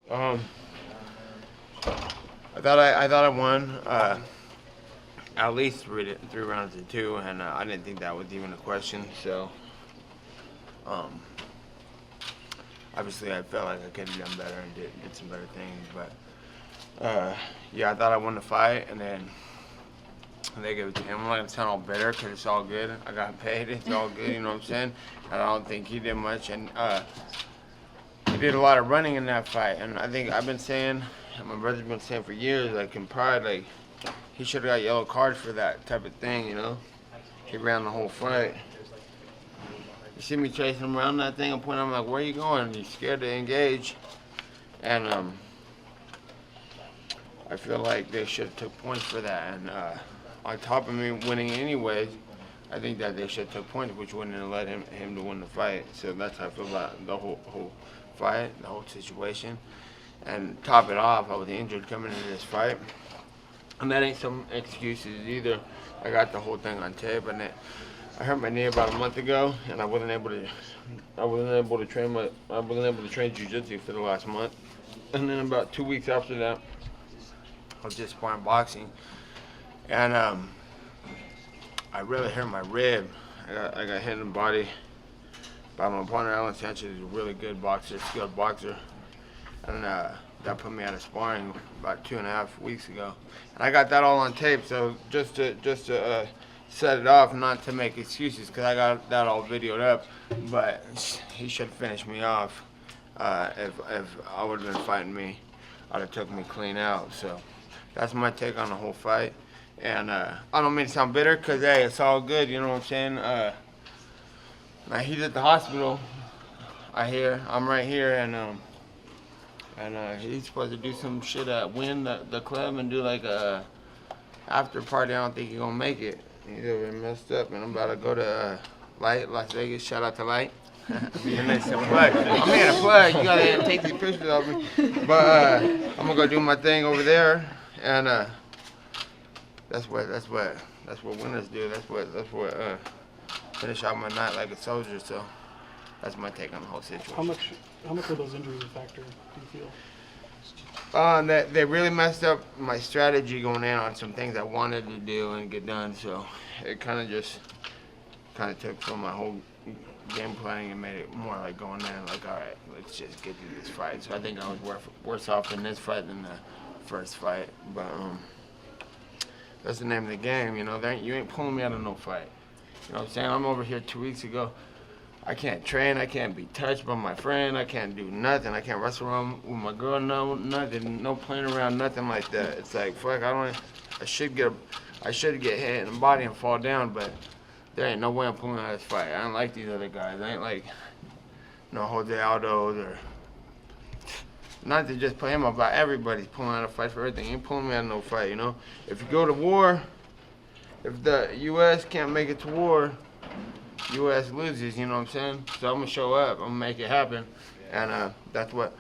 Um, I thought I won at least three rounds to two, and I didn't think that was even a question. So, um, obviously, I felt like I could have done better and did some better things. But yeah, I thought I won the fight, and then they gave it to him. I'm not gonna sound all bitter because it's all good. I got paid. It's all good. You know what I'm saying? And I don't think he did much, and he did a lot of running in that fight. And I think I've been saying, and my brother's been saying for years, like in pride, like he should have got yellow cards for that type of thing. You know? He ran the whole fight. You see me chasing him around that thing, I'm pointing. I'm like, where are you going? He's scared to engage, and I feel like they should have took points for that. And on top of me winning anyways, I think that they should have took points, which wouldn't have let him to win the fight. So that's how I feel about the whole fight, the whole situation. And top it off, I was injured coming into this fight, and that ain't some excuses either. I got the whole thing on tape, and I hurt my knee about a month ago, and I wasn't able to train jiu-jitsu for the last month. And then about 2 weeks after that, I was just sparring boxing, and I really hurt my rib. I got hit in the body by my partner, Alan Sanchez. He's a really good boxer, skilled boxer, and that put me out of sparring about 2.5 weeks ago. And I got that all on tape, so just to set it off, not to make excuses, because I got that all videoed up, but he should have finished me off. If I would have been fighting me, I'd have took me clean out. So that's my take on the whole fight. And I don't mean to sound bitter, because, hey, it's all good, you know what I'm saying? Now, he's at the hospital, I hear. I'm right here, and he's supposed to do some shit at Win, the club, and do like a after party. I don't think he's gonna make it. He's over messed up, and I'm about to go to Light, Las Vegas. Shout out to Light. I'm being a plug. I'm here to plug. You gotta take these pictures of me. But I'm gonna go do my thing over there, and that's what winners do. That's what finish out my night like a soldier. So that's my take on the whole situation. How much were those injuries a factor, do you feel? That they really messed up my strategy going in on some things I wanted to do and get done. So it kind of took from my whole game planning and made it more like going in like, all right, let's just get through this fight. So I think I was worse off in this fight than the first fight. But that's the name of the game, you know. You ain't pulling me out of no fight. You know what I'm saying? I'm over here 2 weeks ago. I can't train, I can't be touched by my friend, I can't do nothing. I can't wrestle around with my girl, no nothing, no playing around, nothing like that. It's like, fuck, I should get hit in the body and fall down, but there ain't no way I'm pulling out of this fight. I don't like these other guys. I ain't like no Jose Aldo's or, not to just play him about everybody's pulling out a fight for everything. You ain't pulling me out of no fight, you know? If you go to war, if the U.S. can't make it to war, U.S. loses, you know what I'm saying? So I'm gonna show up, I'm gonna make it happen, and that's what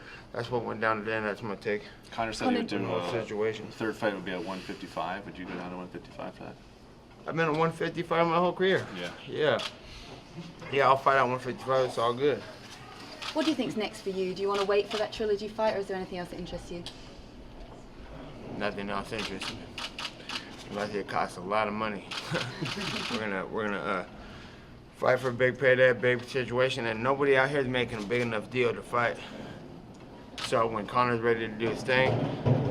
went down today, and that's my take. Connor said you're doing a situation. The third fight would be at 155. Would you go down to 155 for that? I've been at 155 my whole career. Yeah, I'll fight at 155. It's all good. What do you think's next for you? Do you want to wait for that trilogy fight, or is there anything else that interests you? Nothing else interests me. Unless it costs a lot of money. we're gonna fight for a big payday, big situation, and nobody out here is making a big enough deal to fight. So when Conor's ready to do his thing,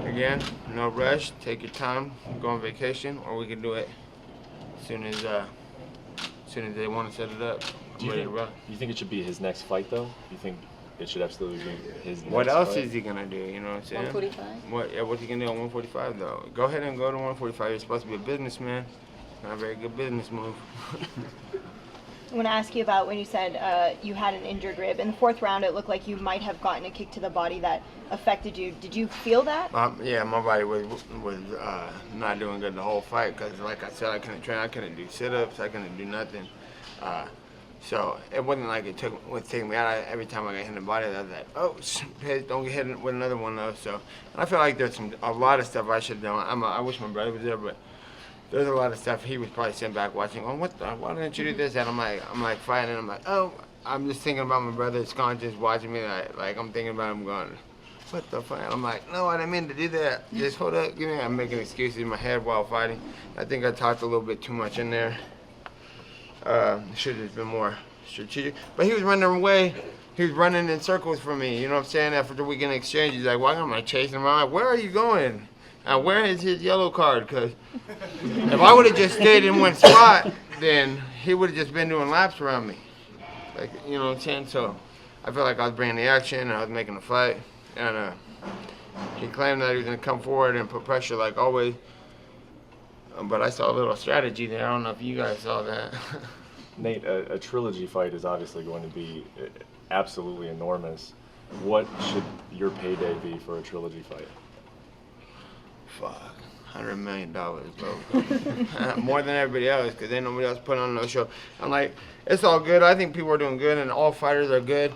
again, no rush, take your time, go on vacation, or we can do it as soon as they want to set it up. Do you think it should be his next fight, though? You think it should absolutely be his next What else fight? is he going to do, you know what I'm saying? 145? What's he going to do at 145, though? Go ahead and go to 145. You're supposed to be a businessman. Not a very good business move. I want to ask you about when you said you had an injured rib. In the fourth round, it looked like you might have gotten a kick to the body that affected you. Did you feel that? Yeah, my body was not doing good the whole fight because, like I said, I couldn't train. I couldn't do sit-ups. I couldn't do nothing. So it wasn't like was taking me out. Every time I got hit in the body, I was like, oh, don't get hit with another one, though. So and I feel like there's a lot of stuff I should have done. I wish my brother was there, but there's a lot of stuff he was probably sitting back watching. Oh, why didn't you do this? And I'm like fighting. And I'm like, oh, I'm just thinking about my brother's conscious watching me. Like I'm thinking about him going, what the fuck? And I'm like, no, I didn't mean to do that. Just hold up, give me. I'm making excuses in my head while fighting. I think I talked a little bit too much in there. Should have been more strategic. But he was running away. He was running in circles for me. You know what I'm saying? After the weekend exchange, he's like, why am I chasing him? I'm like, where are you going? And where is his yellow card? Because if I would have just stayed in one spot, then he would have just been doing laps around me. Like, you know what I'm saying? So I felt like I was bringing the action and I was making a fight. And he claimed that he was going to come forward and put pressure like always. But I saw a little strategy there. I don't know if you guys saw that. Nate, a trilogy fight is obviously going to be absolutely enormous. What should your payday be for a trilogy fight? Fuck, $100 million, bro. More than everybody else, because ain't nobody else putting on no show. I'm like, it's all good. I think people are doing good, and all fighters are good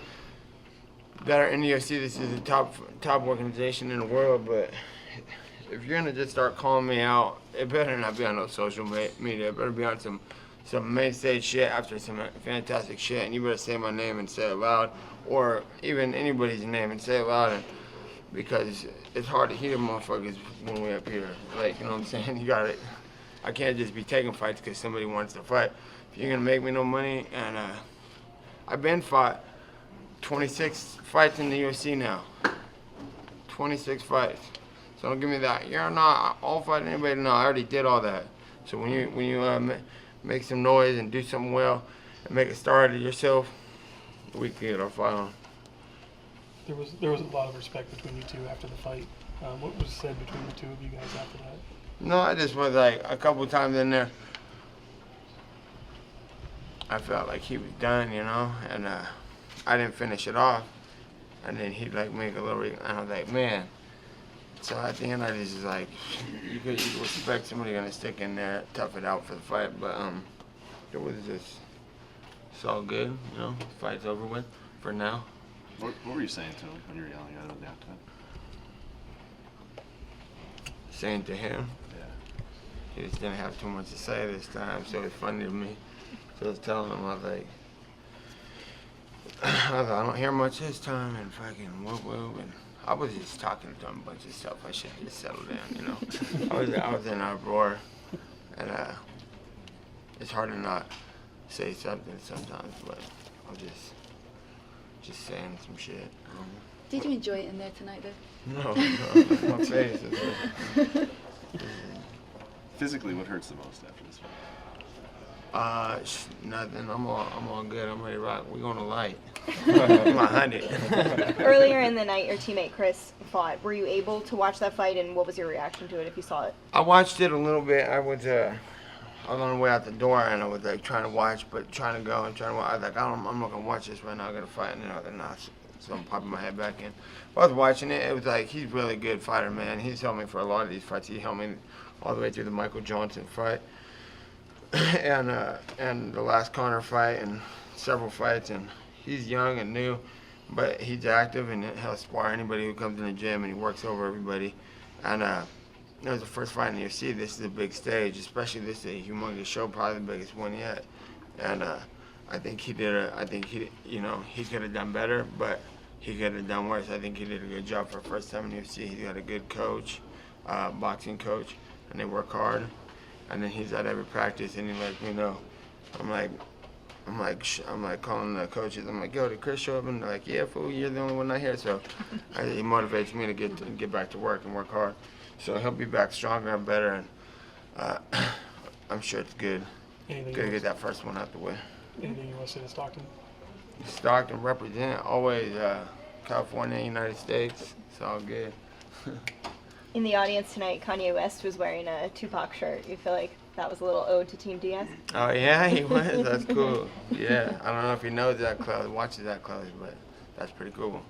that are in the UFC. This is the top organization in the world, but if you're gonna just start calling me out, it better not be on no social media. It better be on some main stage shit after some fantastic shit, and you better say my name and say it loud, or even anybody's name and say it loud, because it's hard to hear motherfuckers when we're up here. Like, you know what I'm saying? I can't just be taking fights because somebody wants to fight. If you're gonna make me no money, and I've been fought 26 fights in the UFC now. 26 fights. So don't give me that. You're not all fighting anybody. No, I already did all that. So when you make some noise and do something well and make a star out of yourself, we can get our fight on. There was a lot of respect between you two after the fight. What was said between the two of you guys after that? No, I just was like a couple times in there. I felt like he was done, you know, and I didn't finish it off. And then he'd like make a little, and I was like, man. So at the end, I just was like, you could expect somebody gonna stick in there, tough it out for the fight, but it was just, it's all good, you know. The fight's over with for now. What were you saying to him when you were yelling at him at the outside? Saying to him, Yeah. he just didn't have too much to say this time, so it's funny to me. So I was telling him, I was like, I don't hear much this time, and fucking whoop, and I was just talking to him a bunch of stuff. I should just settle down, you know. I was in a roar, and it's hard to not say something sometimes, but I'm just saying some shit. Did you enjoy it in there tonight, though? No, my face is Physically, what hurts the most after this fight? nothing. I'm all good. I'm ready to rock. We're gonna light. I'm 100. Earlier in the night, your teammate Chris fought. Were you able to watch that fight, and what was your reaction to it if you saw it? I watched it a little bit. I was on the way out the door, and I was like trying to watch, but trying to go and trying to watch. I was like, I'm not gonna watch this right now. I gotta fight, and then nah. So I'm popping my head back in. I was watching it. It was like, he's a really good fighter, man. He's helped me for a lot of these fights. He helped me all the way through the Michael Johnson fight, and the last Conor fight, and several fights. And he's young and new, but he's active, and he'll spar anybody who comes in the gym, and he works over everybody. And it was the first fight in the UFC. This is a big stage, especially this is a humongous show, probably the biggest one yet. And I think he did. He could have done better, but he could have done worse. I think he did a good job for the first time in the UFC. He got a good coach, boxing coach, and they work hard. And then he's at every practice, and he lets me know. I'm like calling the coaches. I'm like, yo, did Chris show up? And they're like, yeah, fool, you're the only one not here. So he motivates me to get back to work and work hard. So he'll be back stronger and better, and I'm sure it's good. Good to get that first one out the way. Anything you want to say to Stockton? Stockton represent always California, United States. It's all good. In the audience tonight, Kanye West was wearing a Tupac shirt. You feel like that was a little ode to Team Diaz? Oh yeah, he was. That's cool. Yeah, I don't know if he knows that close, watches that close, but that's pretty cool.